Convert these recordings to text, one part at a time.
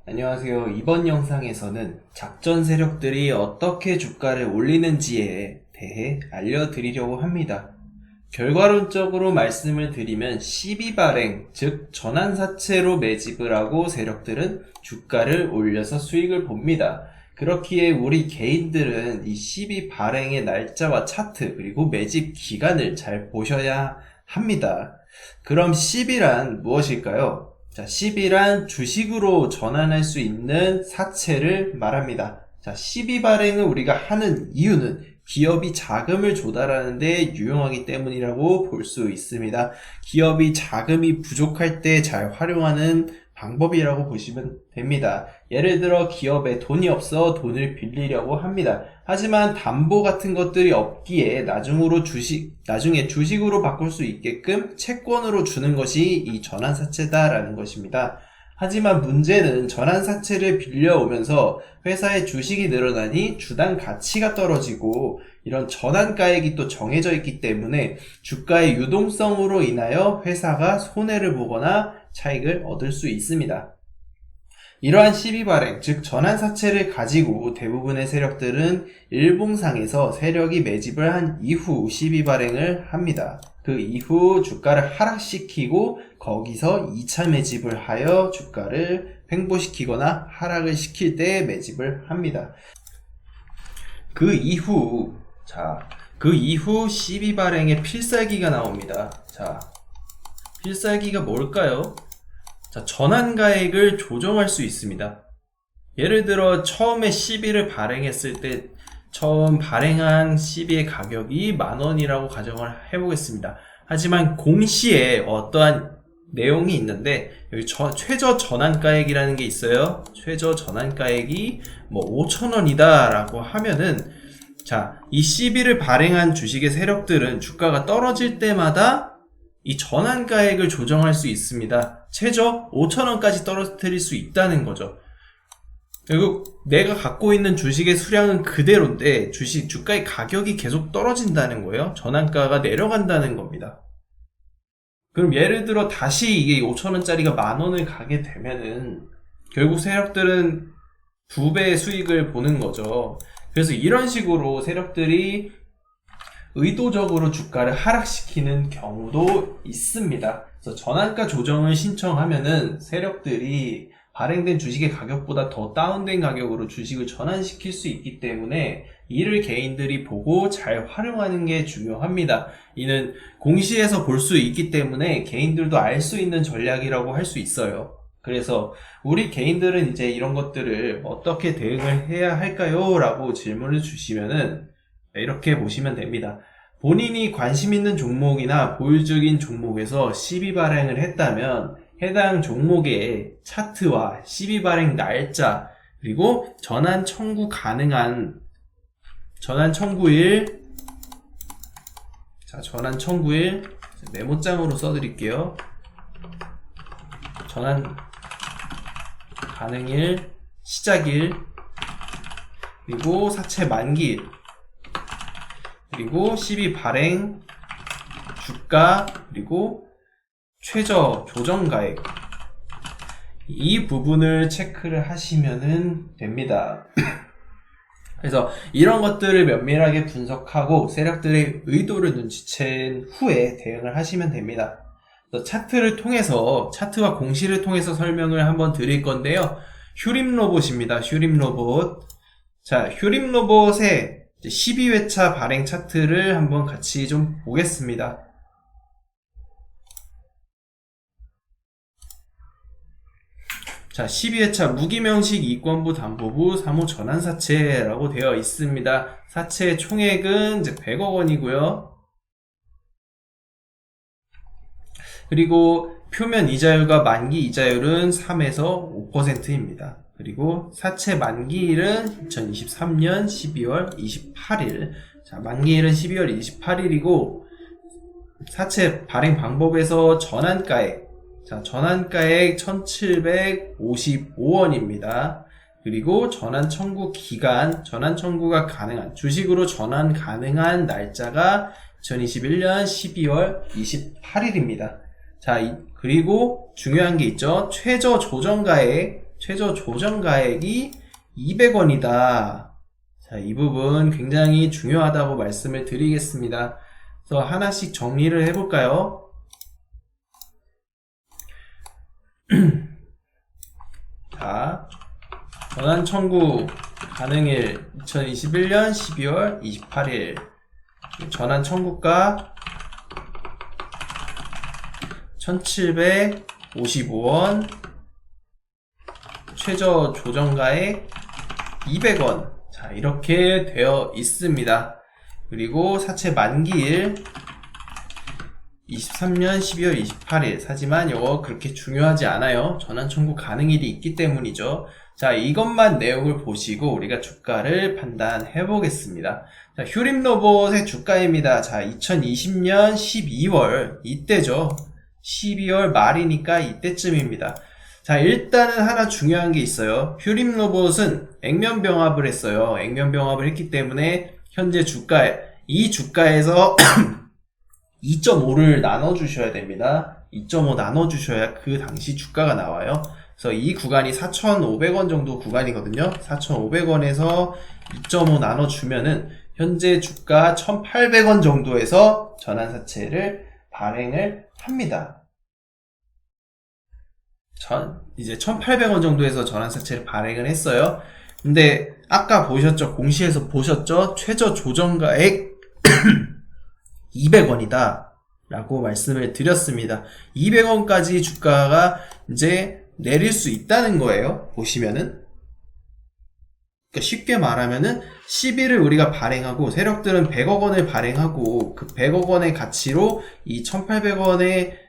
안녕하세요. 이번 영상에서는 작전 세력들이 어떻게 주가를 올리는지에 대해 알려드리려고 합니다. 결과론적으로 말씀을 드리면 12발행, 즉 전환사채로 매집을 하고 세력들은 주가를 올려서 수익을 봅니다. 그렇기에 우리 개인들은 이 12발행의 날짜와 차트 그리고 매집 기간을 잘 보셔야 합니다. 그럼 10이란 무엇일까요? 자, 10이란 주식으로 전환할 수 있는 사채를 말합니다. 자, 12발행을 우리가 하는 이유는 기업이 자금을 조달하는 데 유용하기 때문이라고 볼 수 있습니다. 기업이 자금이 부족할 때 잘 활용하는 방법이라고 보시면 됩니다. 예를 들어 기업에 돈이 없어 돈을 빌리려고 합니다. 하지만 담보 같은 것들이 없기에 나중에 주식으로 바꿀 수 있게끔 채권으로 주는 것이 이 전환사채다라는 것입니다. 하지만 문제는 전환사채를 빌려오면서 회사의 주식이 늘어나니 주당 가치가 떨어지고 이런 전환가액이 또 정해져 있기 때문에 주가의 유동성으로 인하여 회사가 손해를 보거나 차익을 얻을 수 있습니다. 이러한 12발행, 즉 전환사채를 가지고 대부분의 세력들은 일봉상에서 세력이 매집을 한 이후 12발행을 합니다. 그 이후 주가를 하락시키고 거기서 2차 매집을 하여 주가를 횡보시키거나 하락을 시킬 때 매집을 합니다. 그 이후 12발행의 필살기가 나옵니다. 자, 필살기가 뭘까요? 자, 전환가액을 조정할 수 있습니다. 예를 들어 처음에 12를 발행했을 때 처음 발행한 12의 가격이 10,000원이라고 가정을 해보겠습니다. 하지만 공시에 어떠한 내용이 있는데 여기 최저 전환가액이라는 게 있어요. 최저 전환가액이 5,000원이다 라고 하면은 자, 이 12를 발행한 주식의 세력들은 주가가 떨어질 때마다 이 전환가액을 조정할 수 있습니다. 최저 5,000원까지 떨어뜨릴 수 있다는 거죠. 결국 내가 갖고 있는 주식의 수량은 그대로인데 주가의 가격이 계속 떨어진다는 거예요. 전환가가 내려간다는 겁니다. 그럼 예를 들어 다시 이게 5,000원짜리가 10,000원을 가게 되면은 결국 세력들은 2배의 수익을 보는 거죠. 그래서 이런 식으로 세력들이 의도적으로 주가를 하락시키는 경우도 있습니다. 그래서 전환가 조정을 신청하면은 세력들이 발행된 주식의 가격보다 더 다운된 가격으로 주식을 전환시킬 수 있기 때문에 이를 개인들이 보고 잘 활용하는 게 중요합니다. 이는 공시에서 볼 수 있기 때문에 개인들도 알 수 있는 전략이라고 할 수 있어요. 그래서 우리 개인들은 이제 이런 것들을 어떻게 대응을 해야 할까요? 라고 질문을 주시면은 이렇게 보시면 됩니다. 본인이 관심 있는 종목이나 보유적인 종목에서 12발행을 했다면 해당 종목의 차트와 12발행 날짜 그리고 전환 청구일 메모장으로 써드릴게요. 전환 가능일, 시작일, 그리고 사채 만기일, 그리고 12 발행 주가, 그리고 최저 조정가액 이 부분을 체크를 하시면 됩니다. 그래서 이런 것들을 면밀하게 분석하고 세력들의 의도를 눈치챈 후에 대응을 하시면 됩니다. 차트와 공시를 통해서 설명을 한번 드릴 건데요. 휴림 로봇입니다. 휴림 로봇. 자, 휴림 로봇의 12회차 발행 차트를 한번 같이 좀 보겠습니다. 자, 12회차 무기명식 이권부 담보부 사무 전환사채라고 되어 있습니다. 사채 총액은 이제 100억 원이고요. 그리고 표면 이자율과 만기 이자율은 3에서 5%입니다. 그리고 사채 만기일은 2023년 12월 28일. 자, 만기일은 12월 28일이고, 사채 발행 방법에서 전환가액 1,755원입니다. 그리고 전환 청구 기간, 전환 청구가 가능한, 주식으로 전환 가능한 날짜가 2021년 12월 28일입니다. 자, 그리고 중요한 게 있죠. 최저 조정가액 최저 조정가액이 200원이다. 자, 이 부분 굉장히 중요하다고 말씀을 드리겠습니다. 그래서 하나씩 정리를 해볼까요? 자, 전환 청구 가능일 2021년 12월 28일 전환 청구가 1755원, 최저 조정가액 200원. 자, 이렇게 되어 있습니다. 그리고 사채 만기일 23년 12월 28일. 하지만 이거 그렇게 중요하지 않아요. 전환 청구 가능일이 있기 때문이죠. 자, 이것만 내용을 보시고 우리가 주가를 판단해 보겠습니다. 자, 휴림로봇의 주가입니다. 자, 2020년 12월 이때죠. 12월 말이니까 이때쯤입니다. 자, 일단은 하나 중요한 게 있어요. 휴림로봇은 액면병합을 했어요. 액면병합을 했기 때문에 현재 주가에, 이 주가에서 2.5를 나눠주셔야 됩니다. 2.5 나눠주셔야 그 당시 주가가 나와요. 그래서 이 구간이 4,500원 정도 구간이거든요. 4,500원에서 2.5 나눠주면은 현재 주가 1,800원 정도에서 전환사채를 발행을 합니다. 이제 1,800원 정도에서 전환사채를 발행을 했어요. 근데 아까 보셨죠? 공시에서 보셨죠? 최저 조정가액 200원이다 라고 말씀을 드렸습니다. 200원까지 주가가 이제 내릴 수 있다는 거예요. 보시면은. 그러니까 쉽게 말하면은 10일을 우리가 발행하고 세력들은 100억 원을 발행하고 그 100억 원의 가치로 이 1800원에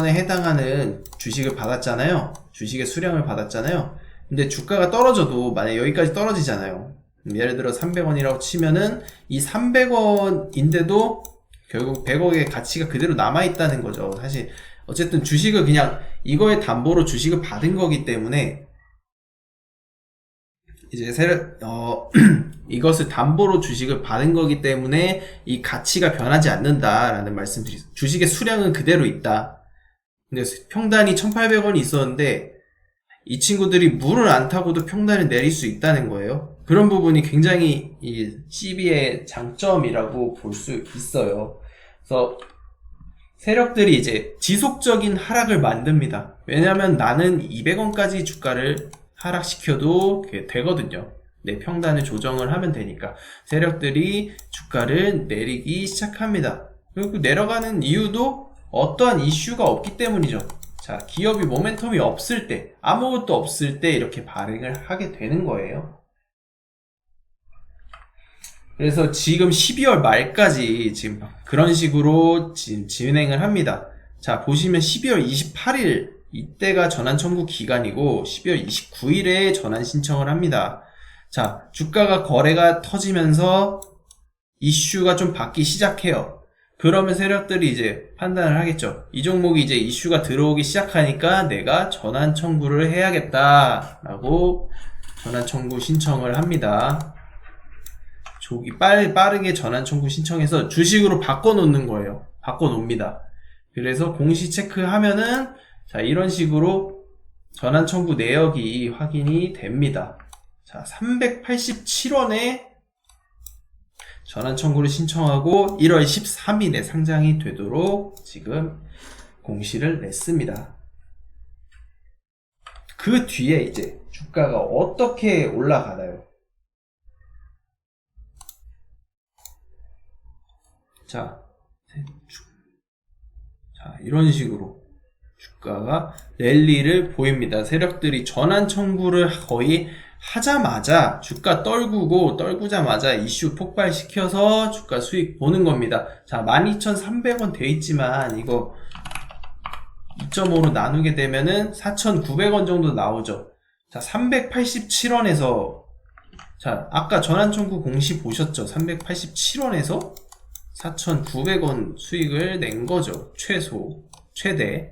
해당하는 주식을 받았잖아요. 주식의 수량을 받았잖아요. 근데 주가가 떨어져도 만약 여기까지 떨어지잖아요. 예를 들어 300원이라고 치면은 이 300원인데도 결국 100억의 가치가 그대로 남아있다는 거죠. 사실 어쨌든 주식을 그냥 이거의 담보로 주식을 받은 거기 때문에 이제 이것을 담보로 주식을 받은 거기 때문에 이 가치가 변하지 않는다라는 말씀드리죠. 주식의 수량은 그대로 있다. 근데 평단이 1,800원이 있었는데 이 친구들이 물을 안 타고도 평단을 내릴 수 있다는 거예요. 그런 부분이 굉장히 이 CB의 장점이라고 볼 수 있어요. 그래서 세력들이 이제 지속적인 하락을 만듭니다. 왜냐하면 나는 200원까지 주가를 하락시켜도 되거든요. 내 평단을 조정을 하면 되니까 세력들이 주가를 내리기 시작합니다. 그리고 내려가는 이유도 어떠한 이슈가 없기 때문이죠. 자, 기업이 모멘텀이 없을 때, 아무것도 없을 때 이렇게 발행을 하게 되는 거예요. 그래서 지금 12월 말까지 지금 그런 식으로 지금 진행을 합니다. 자, 보시면 12월 28일 이때가 전환 청구 기간이고 12월 29일에 전환 신청을 합니다. 자, 주가가 거래가 터지면서 이슈가 좀 받기 시작해요. 그러면 세력들이 이제 판단을 하겠죠. 이 종목이 이제 이슈가 들어오기 시작하니까 내가 전환 청구를 해야겠다라고 전환 청구 신청을 합니다. 빠르게 전환 청구 신청해서 주식으로 바꿔놓는 거예요. 바꿔놓습니다. 그래서 공시 체크하면은 자, 이런 식으로 전환 청구 내역이 확인이 됩니다. 자, 387원에 전환 청구를 신청하고 1월 13일에 상장이 되도록 지금 공시를 냈습니다. 그 뒤에 이제 주가가 어떻게 올라가나요? 자, 이런 식으로 주가가 랠리를 보입니다. 세력들이 전환 청구를 거의 하자마자 주가 떨구자마자 이슈 폭발시켜서 주가 수익 보는 겁니다. 자, 12,300원 돼 있지만 이거 2.5로 나누게 되면은 4,900원 정도 나오죠. 자, 387원에서 자, 아까 전환 청구 공시 보셨죠? 387원에서 4,900원 수익을 낸 거죠. 최대.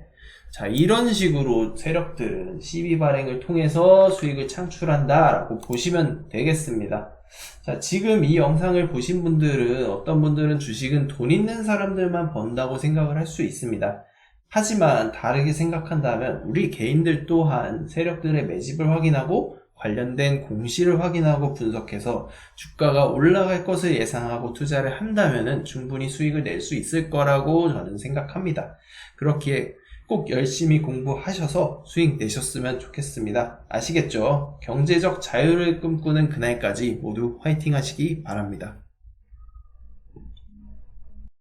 자, 이런 식으로 세력들은 CB 발행을 통해서 수익을 창출한다라고 보시면 되겠습니다. 자, 지금 이 영상을 보신 분들은 어떤 분들은 주식은 돈 있는 사람들만 번다고 생각을 할 수 있습니다. 하지만 다르게 생각한다면 우리 개인들 또한 세력들의 매집을 확인하고 관련된 공시를 확인하고 분석해서 주가가 올라갈 것을 예상하고 투자를 한다면 충분히 수익을 낼 수 있을 거라고 저는 생각합니다. 그렇기에 꼭 열심히 공부하셔서 수익 내셨으면 좋겠습니다. 아시겠죠? 경제적 자유를 꿈꾸는 그날까지 모두 화이팅 하시기 바랍니다.